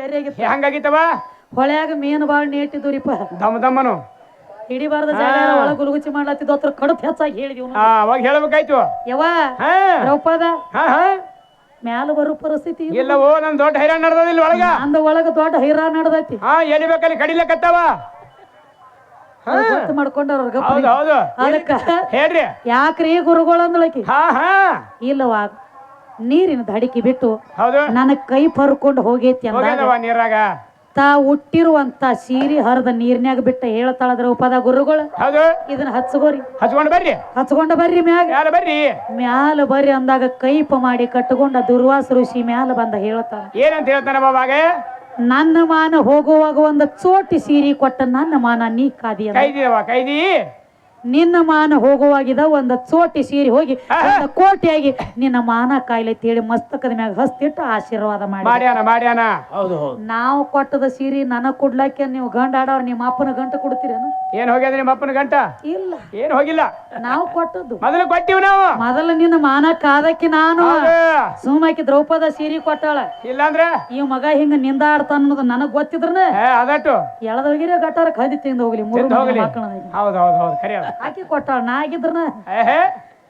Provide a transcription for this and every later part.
ಬೇರೆ ಆಗಿತ್ತು. ಹೆಂಗಾಗಿತ್ತವ? ಹೊಳ್ಯಾಗ ಮೀನು ಬಾಳ್ ನೀಟಿದ್ರಿಪ್ಪ. ದಮ್ಮನು ಹಿಡಿಬಾರ್ದ ಜಾಗ ಒಳಗ ಗುಲುಗುಚಿ ಮಾಡ್ಲತ್ತಿದ್ದು ಅತ್ರ ಕಡುಪ್ ಹೆಚ್ಚಾಗಿ ಹೇಳಿದ್ವಿ. ಅವಾಗ ಹೇಳ್ಬೇಕಾಯ್ತು. ಯವ್ವ ದ್ರೌಪದ ಮ್ಯಾಲ ಬರೋ ಪರಿಸ್ಥಿತಿ ಇಲ್ಲವೋ, ನಮ್ ದೊಡ್ಡ ಹೈರಾಣ ನಡ್ದಿಲ್ಲ ಒಳಗ. ಅಂದ ಒಳಗ ದೊಡ್ಡ ಹೈರಾಣ ನಡ್ದೈತಿ. ಎಲ್ಲಿ ಬೇಕಲ್ಲಿ ಕಡಿಲಕತ್ತಾವ. ಗೊತ್ತು ಮಾಡ್ಕೊಂಡವ್ರ. ಹೌದು ಅದಕ್ಕ ಹೇಳ್ರಿ ಯಾಕ್ರಿ ಗುರುಗಳು ಅಂದಳಕಿ. ಇಲ್ಲವಾ ನೀರಿನ ದಡಿಕೆ ಬಿಟ್ಟು ನನಗ್ ಕೈ ಪರ್ಕೊಂಡು ಹೋಗೈತಿ ಅಂದಾಗ ನೀರಾಗ ತಾ ಹುಟ್ಟಿರುವಂತ ಸೀರಿ ಹರಿದ ನೀರ್ನ್ಯಾಗ ಬಿಟ್ಟ ಹೇಳ್ತಾಳ ದ್ರೌಪದ ಗುರುಗಳು. ಇದನ್ನ ಹಚ್ಕೋರಿ, ಹಚ್ಕೊಂಡ ಬರ್ರಿ ಮ್ಯಾಲ ಬರ್ರಿ ಮ್ಯಾಲ ಬರ್ರಿ ಅಂದಾಗ ಕೈಪ ಮಾಡಿ ಕಟ್ಟಕೊಂಡ ದುರ್ವಾಸ ಋಷಿ ಮ್ಯಾಲ ಬಂದ ಹೇಳ್ತಾನ. ಏನಂತ ಹೇಳ್ತಾನ ಬಾಬಾಗ? ನನ್ನ ಮಾನ ಹೋಗುವಾಗ ಒಂದು ಚೋಟಿ ಸೀರಿ ಕೊಟ್ಟ ನನ್ನ ಮಾನ ನೀ ಕಾದಿ ಕೈದಿ. ನಿನ್ನ ಮಾನ ಹೋಗುವಾಗಿದ ಒಂದ ಚೋಟಿ ಸೀರಿ ಹೋಗಿ ಕೋಟಿಯಾಗಿ ನಿನ್ನ ಮಾನ ಕಾಯಿಲೆ ತೇಳಿ ಮಸ್ತಕದ ಮ್ಯಾಗ ಹಸ್ತಿಟ್ಟು ಆಶೀರ್ವಾದ ಮಾಡ್ಯಾನ. ನಾವು ಕೊಟ್ಟದ ಸೀರಿ ನನಗ್ ಕೊಡ್ಲಾಕ ನೀವು ಗಂಡ ಆಡವ್ರ ನಿಮ್ಮ ಅಪ್ಪನ ಗಂಟ ಕೊಡ್ತೀರೇನು? ಏನ್ ಹೋಗ್ಯದ ನಿಮ್ಮ ಅಪ್ಪನ ಗಂಟ? ಇಲ್ಲ, ಏನ್ ಹೋಗಿಲ್ಲ. ನಾವು ಕೊಟ್ಟದ್ದು ಮೊದಲು ಕೊಟ್ಟಿವ್ ನಾವು. ಮೊದಲು ನಿನ್ನ ಮಾನ ಕಾದಕ್ಕೆ ನಾನು ಸುಮ್ಮಾಕಿ ದ್ರೌಪದ ಸೀರಿ ಕೊಟ್ಟಾಳ. ಇಲ್ಲಾಂದ್ರೆ ಈ ಮಗ ಹಿಂಗ ನಿಂದಾಡ್ತಾನ ಅನ್ನೋದು ನನಗ್ ಗೊತ್ತಿದ್ರನ ಅದಟ್ಟು ಎಳದೋಗಿರ ಗಟ್ಟಾರ ಕದಿ ತಿಂದ ಹೋಗ್ಲಿ. ಹಾಕಿ ಕೊಟ್ಟಾಳ. ನಾ ಆಗಿದ್ರನ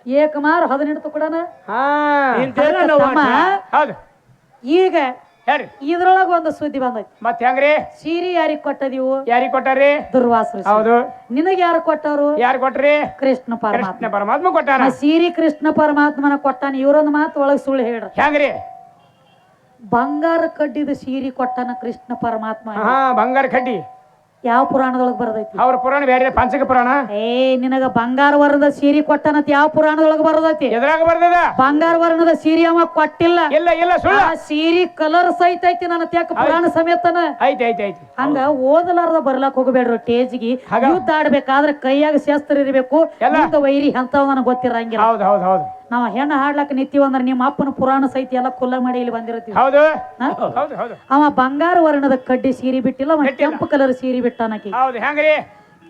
ಏಕಮಾರ್ 18 ಕೊಡನ. ಈಗ ಇದ್ರೊಳಗ ಒಂದು ಸುದ್ದಿ ಬಂದೈತಿ. ಮತ್ ಹೆಂಗ್ರಿ? ಸೀರಿ ಯಾರಿಗ್ ಕೊಟ್ಟದಿವು? ಯಾರಿಗ್ ಕೊಟ್ಟಾರಿ? ದುರ್ವಾಸ. ಹೌದು. ನಿನಗ ಯಾರು ಕೊಟ್ಟವ್ರು? ಯಾರು ಕೊಟ್ರಿ? ಕೃಷ್ಣ ಪರಮಾತ್ಮ ಕೊಟ್ಟಾನ. ಸೀರಿ ಕೃಷ್ಣ ಪರಮಾತ್ಮನ ಕೊಟ್ಟಾನ. ಇವ್ರೊಂದು ಮಾತು ಒಳಗ್ ಸುಳ್ಳು ಹೇಳ್ರ. ಹೆಂಗ್ರಿ? ಬಂಗಾರ ಕಡ್ಡಿದ ಸೀರಿ ಕೊಟ್ಟಾನ ಕೃಷ್ಣ ಪರಮಾತ್ಮ. ಬಂಗಾರ ಕಡ್ಡಿ ಯಾವ ಪುರಾಣದೊಳಗ ಬರದೈತಿ? ಅವ್ರ ಪುರಾಣ ಬೇರೆ, ಪಂಚಕ ಪುರಾಣ. ನಿನಗ ಬಂಗಾರ ವರ್ಣದ ಸೀರಿ ಕೊಟ್ಟನತ್ ಯಾವ ಪುರಾಣದೊಳಗ ಬರದೈತಿ? ಎದ್ರಾಗ ಬರ್ತದ? ಬಂಗಾರ ವರ್ಣದ ಸೀರಿ ಅವ ಕೊಟ್ಟಿಲ್ಲ. ಇಲ್ಲ ಸುಳ್ಳು. ಸೀರಿ ಕಲರ್ ಸಹಿತ ಐತಿ ನನ್ನ ತ್ಯಾಕ ಪುರಾಣ ಸಮೇತನ ಐತಿ. ಹಂಗ ಓದಲಾರ್ದ ಬರ್ಲಾಕ್ ಹೋಗಬೇಡ್ರಿ. ಟೇಜ್ಗಿ ಯುದ್ಧ ಆಡ್ಬೇಕಾದ್ರೆ ಕೈಯಾಗ ಶಾಸ್ತ್ರ ಇರ್ಬೇಕು. ವೈರಿ ಅಂತವ್ ನನಗ್ ಗೊತ್ತಿರಂಗಿಲ್ಲ. ಹೌದು. ನಾವ್ ಹೆಣ್ಣ ಹಾಡ್ಲಾಕ ನಿತ್ತೀವ ಅಂದ್ರ ನಿಮ್ಮ ಅಪ್ಪನ ಪುರಾಣ ಸಹಿತ ಎಲ್ಲ ಕುಲ್ಲ ಮಾಡಿ ಇಲ್ಲಿ ಬಂದಿರ್ತೀವಿ. ಅವ ಬಂಗಾರ ವರ್ಣದ ಕಡ್ಡಿ ಸೀರಿ ಬಿಟ್ಟಿಲ್ಲ, ಅವ ಕೆಂಪು ಕಲರ್ ಸೀರಿ ಬಿಟ್ಟಾನಕಿ.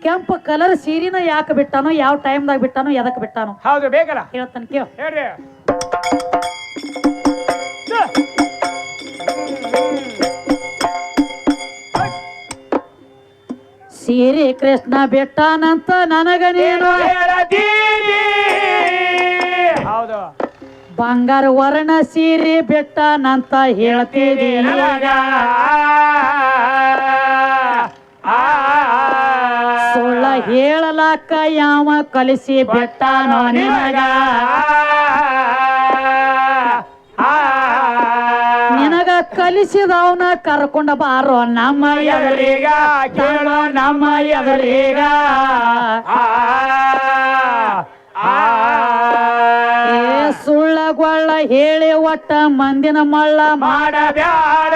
ಕೆಂಪು ಕಲರ್ ಸೀರಿನ ಯಾಕೆ ಬಿಟ್ಟಾನೋ, ಯಾವ ಟೈಮ್ದಾಗ ಬಿಟ್ಟಾನೋ, ಎದಕ್ ಬಿಟ್ಟಾನೋ ಬೇಕಲ್ಲ ಹೇಳ್ತಾನ ಕೇಳ. ಸೀರಿ ಕೃಷ್ಣ ಬಿಟ್ಟಾನಂತ ನನಗ ನೀನು ಬಂಗಾರ ವರ್ಣ ಸೀರಿ ಬಿಟ್ಟಾನಂತ ಹೇಳ್ತೀರಿ. ಸುಳ್ಳ ಹೇಳಲಾಕ ಯಾವ ಕಲಿಸಿ ಬಿಟ್ಟಾನೋ ನಿನಗ? ನಿನಗ ಕಲಿಸಿದವನ ಕರ್ಕೊಂಡ ಬಾರೋ ನಮ್ಮ ಎದುರೀಗ, ಕೇಳೋ ನಮ್ಮ ಎದುರೀಗ. ಸುಳ್ಳಗೊಳ್ಳ ಹೇಳಿ ಒಟ್ಟ ಮಂದಿನ ಮಳ್ಳ ಮಾಡಬ್ಯಾಡ.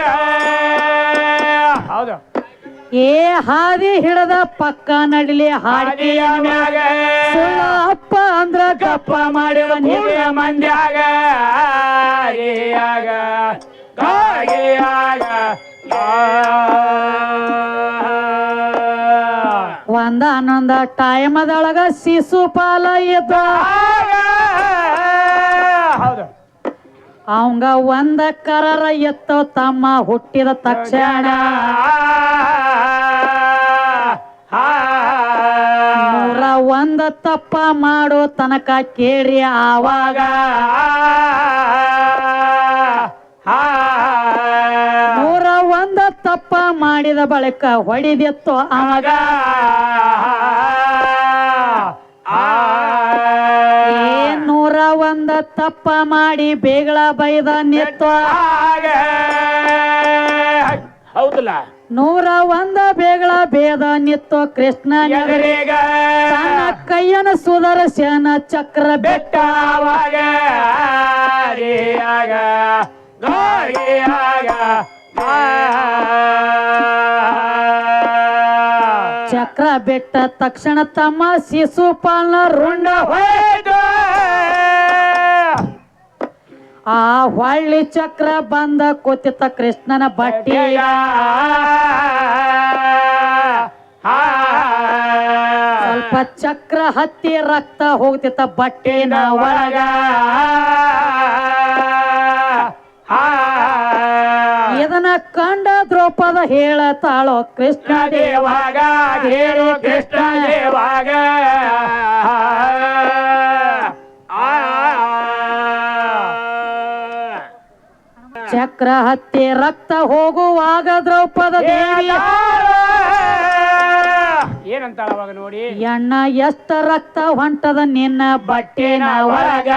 ಹಾದಿ ಹಿಡದ ಪಕ್ಕ ನಡಿಲಿ ಹಾಡಿಯ ಮ್ಯಾಗ. ಸುಳ್ಳ ಅಪ್ಪ ಅಂದ್ರ ಗಪ್ಪ ಮಾಡುವ ಮಂದ್ಯಾಗ. ಒಂದಾನೊಂದ ಟೈಮದೊಳಗ ಶಿಶುಪಾಲ ಇದ್ದ. ಅವಂಗ ಒಂದ ಕರರ ಎತ್ತೋ ತಮ್ಮ ಹುಟ್ಟಿದ ತಕ್ಷಣ. ನೂರ ಒಂದ ತಪ್ಪ ಮಾಡೋ ತನಕ ಕೇಳಿ ಆವಾಗ. ನೂರ ಒಂದ ತಪ್ಪ ಮಾಡಿದ ಬಳಿಕ ಹೊಡಿದೆತ್ತೋ ಅವಾಗ. ನೂರ ಒಂದ ತಪ್ಪ ಮಾಡಿ ಬೇಗಳ ಬೈದ ನಿತ್ತ. ಹೌದಲ್ಲ, ನೂರ ಒಂದ ಬೇಗಳ ಬೇದ ನಿತ್ತು ಕೃಷ್ಣ ತನ್ನ ಕೈಯನ ಸುದರ್ಶನ ಚಕ್ರ ಬೆಟ್ಟ. ಚಕ್ರ ಬೆಟ್ಟ ತಕ್ಷಣ ತಮ್ಮ ಶಿಶುಪಾಲನ ರುಂಡ ಹೋಯ್ತು. ಆ ಹೊಳ್ಳಿ ಚಕ್ರ ಬಂದ ಕೂತಿತ್ತ ಕೃಷ್ಣನ ಬಟ್ಟಿಯ. ಸ್ವಲ್ಪ ಚಕ್ರ ಹತ್ತಿ ರಕ್ತ ಹೋಗ್ತಿತ್ತ ಬಟ್ಟಿನ ಒಳಗ. ಇದನ್ನ ಕಂಡ ದ್ರೌಪದ ಹೇಳತಾಳೋ ಕೃಷ್ಣ ದೇವಾಗ ಹೇಳು ಕೃಷ್ಣ ದೇವಾಗ ಚಕ್ರ ಹತ್ತಿ ರಕ್ತ ಹೋಗುವಾಗ ದ್ರೌಪದ ದೇವಿ ಏನಂತಾಳ ಅವಾಗ ನೋಡಿ ಎಣ್ಣ ಎಷ್ಟ ರಕ್ತ ಹೊಂಟದ ನಿನ್ನ ಬಟ್ಟೆನ ಒಳಗ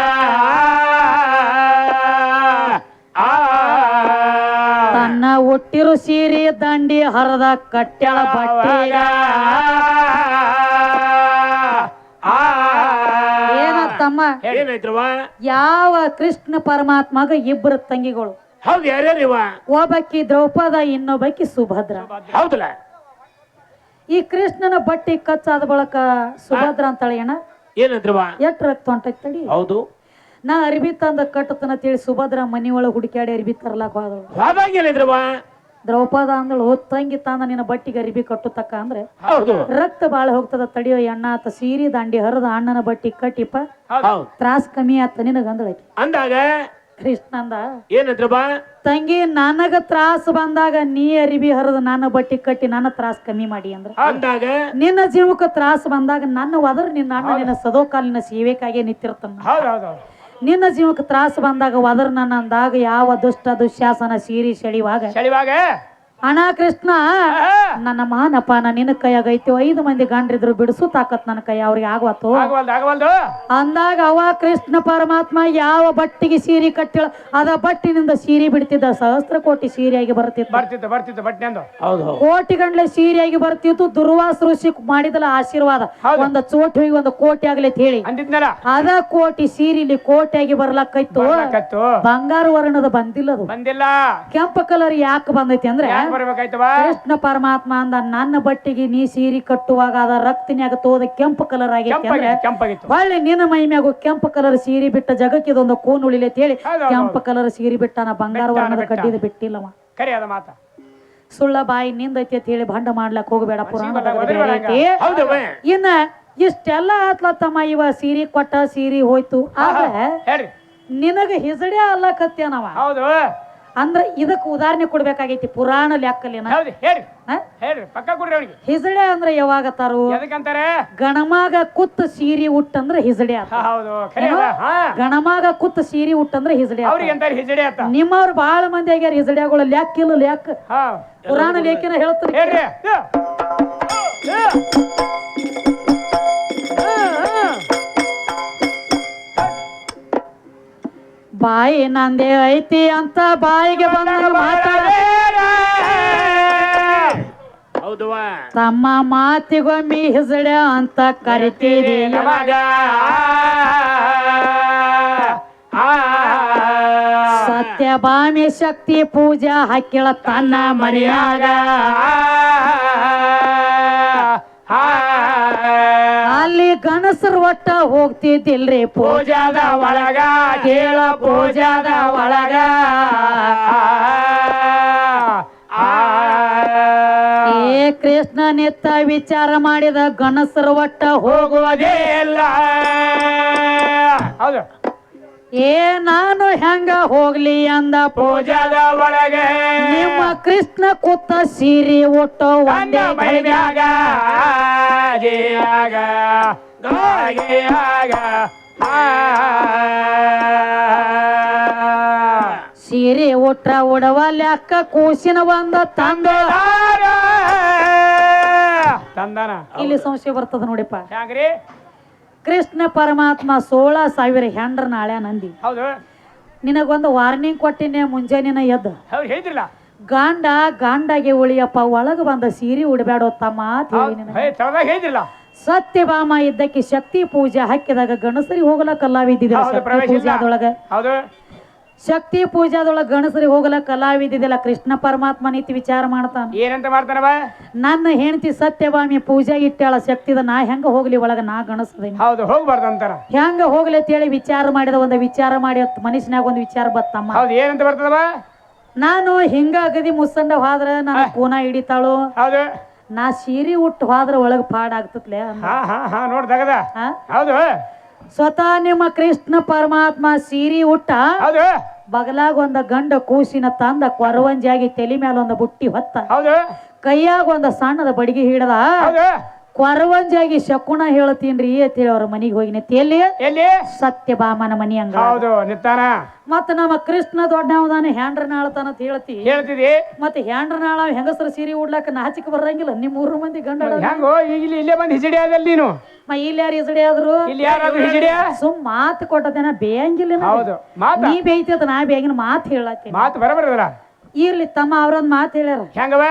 ತನ್ನ ಹುಟ್ಟಿರು ಸೀರೆ ದಂಡಿ ಹರದ ಕಟ್ಟೆಳ ಬಟ್ಟೆಗ ಏನತ್ತಮ್ಮ ಏನಾಯ್ತ್ರವ ಯಾವ ಕೃಷ್ಣ ಪರಮಾತ್ಮಗ ಇಬ್ಬರು ತಂಗಿಗಳು ಹೌದು ಯಾರ್ಯಾರಿವ ಒಬ್ಬಕಿ ದ್ರೌಪದ ಇನ್ನೊಬ್ಬಕಿ ಸುಭದ್ರ ಹೌದಲ್ಲ ಈ ಕೃಷ್ಣನ ಬಟ್ಟೆ ಕಚ್ಚಾದ ಬಳಕ ಸುಭದ್ರ ಅಂತಾಳೆ ಏನ ಏನಂತ್ರವ ಎಟ್ ರಕ್ತ ಹೊಂಟೈತಿ ತಡಿ ಹೌದು ನಾ ಅರ್ಬಿ ತಂದ ಕಟ್ಟತನ ತಿಳಿ ಸುಭದ್ರ ಮನಿ ಒಳಗೆ ಹುಡುಕ್ಯಾಡಿ ಅರ್ಬಿ ತರ್ಲಾಕ ಹೋದಳು ಹಾಗೇನಿದ್ರವ ದ್ರೌಪದ ಅಂದಳು ತಂಗಿ ತಂದ ನಿನ್ನ ಬಟ್ಟಿಗೆ ಅರಿಬಿ ಕಟ್ಟುತಕ್ಕ ಅಂದ್ರೆ ಹೌದು ರಕ್ತ ಬಾಳ ಹೋಗ್ತದ ತಡಿಯೋ ಎಣ್ಣ ಆತ ಸೀರಿ ದಾಂಡಿ ಹರಿದ ಅಣ್ಣನ ಬಟ್ಟಿ ಕಟ್ಟಿಪ್ಪ ಹೌದು ತ್ರಾಸ್ ಕಮ್ಮಿ ಆತ ನಿನಗ ಅಂದಳಕಿ ಅಂದಾಗ ಕೃಷ್ಣ ಅಂದ ಏನಂತ್ರವ ತಂಗಿ ನನಗ ತ್ರಾಸ ಬಂದಾಗ ನೀ ಅರಿಬಿ ಹರಿದ ನನ್ನ ಬಟ್ಟಿ ಕಟ್ಟಿ ನನ್ನ ತ್ರಾಸ ಕಮ್ಮಿ ಮಾಡಿ ಅಂದ್ರ ಅಂದಾಗ ನಿನ್ನ ಜೀವಕ್ಕೆ ತ್ರಾಸ ಬಂದಾಗ ನನ್ನ ಒದರ್ ನಿನ್ನ ಅಣ್ಣ ನಿನ್ನ ಸದೋಕಾಲಿನ ಸೇವೆಕಾಗೆ ನಿಂತಿರ್ತಾನ ಹೌದು ನಿನ್ನ ಜೀವಕ್ಕೆ ತ್ರಾಸ ಬಂದಾಗ ಒದರ್ ನನ್ನ ಅಂದಾಗ ಯಾವ ದುಷ್ಟ ದುಶ್ಯಾಸನ ಸೀರಿ ಸೆಳಿವಾಗ ಅಣ್ಣ ಕೃಷ್ಣ ನನ್ನ ಮಾನಪಾನ ನಿನ್ನ ಕೈಯಾಗ ಐತಿ 5 ಮಂದಿ ಗಂಡ್ರಿದ್ರು ಬಿಡಿಸು ತಾಕತ್ ನನ್ನ ಕೈ ಅವ್ರಿಗೆ ಆಗವತ್ತು ಅಂದಾಗ ಅವ ಕೃಷ್ಣ ಪರಮಾತ್ಮ ಯಾವ ಬಟ್ಟಿಗೆ ಸೀರೆ ಕಟ್ಟಿಳ ಅದ ಬಟ್ಟಿನಿಂದ ಸೀರೆ ಬಿಡ್ತಿದ್ದ ಸಹಸ್ರ ಕೋಟಿ ಸೀರೆಯಾಗಿ ಬರ್ತಿತ್ತು ಕೋಟಿ ಗಂಡ್ಲೆ ಸೀರೆಯಾಗಿ ಬರ್ತಿತ್ತು ದುರ್ವಾಸ ಋಷಿ ಮಾಡಿದಲ್ಲ ಆಶೀರ್ವಾದ ಒಂದ ಚೋಟಿ ಹೋಗಿ ಒಂದು ಕೋಟಿ ಆಗ್ಲಿ ಅಂತ ಹೇಳಿ ಅದ ಕೋಟಿ ಸೀರಿಲಿ ಕೋಟಿಯಾಗಿ ಬರ್ಲಕ್ಕೈತು ಬಂಗಾರ ವರ್ಣದ ಬಂದಿಲ್ಲದು ಕೆಂಪು ಕಲರ್ ಯಾಕೆ ಬಂದೈತಿ ಅಂದ್ರೆ ಕೃಷ್ಣ ಪರಮಾತ್ಮ ಅಂದ ನನ್ನ ಬಟ್ಟಿಗೆ ನೀ ಸೀರೆ ಕಟ್ಟುವಾಗ ಅದ ರಕ್ತಿನ್ಯಾಗ ತೋದ ಕೆಂಪು ಕಲರ್ ಆಗೈತಿ ಅಂದ್ರೆ ಹೊಳ್ಳಿ ನಿನ್ನ ಮೈಮ್ಯಾಗು ಕೆಂಪು ಕಲರ್ ಸೀರೆ ಬಿಟ್ಟ ಜಗಕ್ಕೆ ಇದೊಂದು ಕೂನ್ ಉಳಿಲಿ ಅಂತ ಹೇಳಿ ಕೆಂಪು ಕಲರ್ ಸೀರೆ ಬಿಟ್ಟಾನ ಬಂಗಾರ ವರ್ಣದ ಕಡ್ಡಿದ ಬಿಟ್ಟಿಲ್ಲವ ಸುಳ್ಳ ಬಾಯಿ ನಿಂದೈತಿ ಅಂತ ಹೇಳಿ ಭಂಡ ಮಾಡ್ಲಕ್ ಹೋಗಬೇಡ ಪುರಾಣ ಇನ್ನ ಇಷ್ಟೆಲ್ಲ ಆತ್ಲತ್ತಮ್ಮ ಇವ ಸೀರೆ ಕೊಟ್ಟ ಸೀರೆ ಹೋಯ್ತು ಆದ್ರೆ ನಿನಗ ಹಿಜಡೆ ಅಲ್ಲಕತ್ಯಾನವ ಅಂದ್ರ ಇದಕ್ ಉದಾಹರಣೆ ಕೊಡ್ಬೇಕಾಗೈತಿ ಪುರಾಣ ಲೆಕ್ಕಲೇನ ಹಿಜಡೆ ಅಂದ್ರ ಯಾವಾಗ ತಾರು ಗಣಮಾಗ ಕುತ್ತ ಸೀರೆ ಉಟ್ಟಂದ್ರ ಹಿಜಡೆ ಗಣಮಾಗ ಕುತ್ತ ಸೀರೆ ಉಟ್ಟಂದ್ರ ಹಿಜಡೆ ನಿಮ್ಮವ್ರ ಬಾಳ ಮಂದಿ ಆಗ್ಯಾರ ಹಿಜಡ್ಯಾಗಳು ಲೆಕ್ಕ ಇಲ್ಲ ಲೆಕ್ಕ ಪುರಾಣ ಲೇಖನ ಹೇಳ್ತಾರೆ ಬಾಯಿ ನಂದೇ ಐತಿ ಅಂತ ಬಾಯಿಗೆ ಬಂದ ಮಾತಾಡ ತಮ್ಮ ಮಾತಿಗೊಮ್ಮಿ ಹಿಜಡೆ ಅಂತ ಕರಿತೀರಿ ಸತ್ಯಭಾಮಿ ಶಕ್ತಿ ಪೂಜಾ ಹಾಕಿಳ ತನ್ನ ಮನೆಯಾಗ ಅಲ್ಲಿ ಗಣಸರು ಒಟ್ಟ ಹೋಗ್ತಿದ್ದಿಲ್ರಿ ಪೂಜಾದ ಒಳಗ ಕೇಳ ಪೂಜಾದ ಒಳಗ ಏ ಕೃಷ್ಣ ನಿತ್ತ ವಿಚಾರ ಮಾಡಿದ ಗಣಸರು ಒಟ್ಟ ಹೋಗುವುದೇ ಇಲ್ಲ ಏ ನಾನು ಹೆಂಗ ಹೋಗ್ಲಿ ಅಂದ ಪೂಜಾದ ಒಳಗೆ ನಿಮ್ಮ ಕೃಷ್ಣ ಕೂತ ಸೀರೆ ಒಟ್ಟು ಒಂದೇ ಮೈಮ್ಯಾಗ ಸೀರೆ ಉಟ್ರ ಉಡವ ಲೆಕ್ಕ ಕೂಸಿನ ಬಂದ ತಂದ ಇಲ್ಲಿ ಸಂಶಯ ಬರ್ತದ ನೋಡಿಪ್ಪ ಕೃಷ್ಣ ಪರಮಾತ್ಮ 16,000 ಹೆಂಡ್ರ ನಾಳೆ ನಂದಿ ನಿನಗೊಂದು ವಾರ್ನಿಂಗ್ ಕೊಟ್ಟಿನಿ ಮುಂಜಾನಿನ ಎದ್ದು ಗಾಂಡಾಗೆ ಉಳಿಯಪ್ಪ ಒಳಗ ಬಂದ ಸೀರೆ ಉಡಬೇಡೋ ತಮ್ಮ ಸತ್ಯಭಾಮ ಇದ್ದಕ್ಕೆ ಶಕ್ತಿ ಪೂಜೆ ಹಾಕಿದಾಗ ಗಣಸರಿಗೆ ಹೋಗಲಕ್ಕಲ್ಲಾವಿದ್ದಿದ್ದ ಪೂಜಾದೊಳಗ ಶಕ್ತಿ ಪೂಜಾದೊಳಗ ಗಣಸರಿಗೆ ಹೋಗಲ ಕಲಾವಿದಿದೆಲ್ಲ ಕೃಷ್ಣ ಪರಮಾತ್ಮ ನೀತಿ ವಿಚಾರ ಮಾಡ್ತಾನ ಏನಂತ ಮಾಡ್ತಾನವ ನನ್ನ ಹೆಂಡತಿ ಸತ್ಯಭಾಮಿ ಪೂಜಾ ಇಟ್ಟಾಳ ಶಕ್ತಿದ ನಾ ಹೆಂಗ ಹೋಗ್ಲಿ ಒಳಗ ನಾ ಗಣಸದೇನಿ ಹೋಗ್ಬಾರ್ದು ಅಂತಾರ ಹೆಂಗ ಹೋಗ್ಲಿ ಅಂತ ಹೇಳಿ ವಿಚಾರ ಮಾಡಿದ ಒಂದು ವಿಚಾರ ಮಾಡಿ ಮನುಷ್ಯನಾಗ ಒಂದು ವಿಚಾರ ಬತ್ತಮ್ಮ ಏನಂತ ಬರ್ತದವ ನಾನು ಹಿಂಗ ಅಗದಿ ಮುಸ್ಸಂಡ ಹೋದ್ರ ನನ್ನ ಕೂನ ಹಿಡಿತಾಳು ನಾ ಸೀರೆ ಉಟ್ಟು ಹೋದ್ರ ಒಳಗ ಪಾಡಾಗ್ತತ್ಲೆ ಹೌದು ಸ್ವತಃ ನಿಮ್ಮ ಕೃಷ್ಣ ಪರಮಾತ್ಮ ಸೀರೆ ಉಟ್ಟ ಬಗಲಾಗ ಒಂದ ಗಂಡ ಕೂಸಿನ ತಂದ ಕೊರವಂಜಾಗಿ ತಲೆ ಮೇಲೆ ಒಂದು ಬುಟ್ಟಿ ಹೊತ್ತ ಹೌದು ಕೈಯಾಗ ಒಂದ ಸಣ್ಣದ ಬಡಿಗೆ ಹಿಡದ ಹೌದು ಕೊರವಂಜಾಗಿ ಶಕುನ ಹೇಳ್ತೀನ್ರಿ ಅಂತೇಳಿ ಅವ್ರ ಮನಿಗೆ ಹೋಗಿ ನಿಂತ ಎಲ್ಲಿ ಎಲ್ಲಿ ಸತ್ಯಭಾಮನ ಮನಿ ಹಂಗ ಹೌದು ನಿತ್ತಾನ ಮತ್ತ ನಮ್ಮ ಕೃಷ್ಣ ದೊಡ್ಡವದಾನ ಹ್ಯಾಂಡ್ರ ನಾಳತಾನ ಅಂತ ಹೇಳ್ತಿ ಹೇಳ್ತಿದಿ ಮತ್ತೆ ಹ್ಯಾಂಡ್ರ ನಾಳ ಹೆಂಗಸರ ಸೀರೆ ಉಡ್ಲಾಕ ನಾಚಿಕೆ ಬರಂಗಿಲ್ಲ ನಿಮ್ 3 ಮಂದಿ ಗಂಡ ಹೆಂಗೋ ಈಗ ಇಲ್ಲೇ ಬಂದು ಹಿಜಡಿ ಆದಲ್ಲಿ ನೀನು ಇಲ್ಲಿ ಯಾರು ಇಸಡಿ ಆದ್ರು ಇಲ್ಲಿ ಯಾರಾದ್ರೂ ಹಿಜಡಿಯ ಸುಮ್ ಮಾತು ಕೊಟ್ಟದೇನ ಬೇಯಂಗಿಲ್ಲ ಹೌದು ಮಾತ ನೀ ಬೇಯ್ತದ ನಾ ಬೇಗಿನ ಮಾತು ಹೇಳತ್ತೀನಿ ಮಾತು ಬರಬರದಲ್ಲ ಇರ್ಲಿ ತಮ್ಮ ಅವ್ರೊಂದ್ ಮಾತು ಹೇಳ್ಯಾರ ಹೆಂಗವ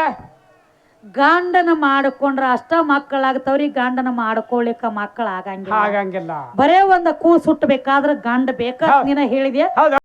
ಗಂಡನ ಮಾಡ್ಕೊಂಡ್ರ ಅಷ್ಟ ಮಕ್ಕಳಾಗ್ತಾವ್ರಿ ಗಂಡನ ಮಾಡ್ಕೊಳಿಕ ಮಕ್ಕಳ ಆಗಂಗಿಲ್ಲ ಆಗಂಗಿಲ್ಲ ಬರೇ ಒಂದ ಕೂಸ್ ಹುಟ್ಟಬೇಕಾದ್ರ ಗಂಡ ಬೇಕ ನೀನ ಹೇಳಿದ್ಯಾ ಹೌದು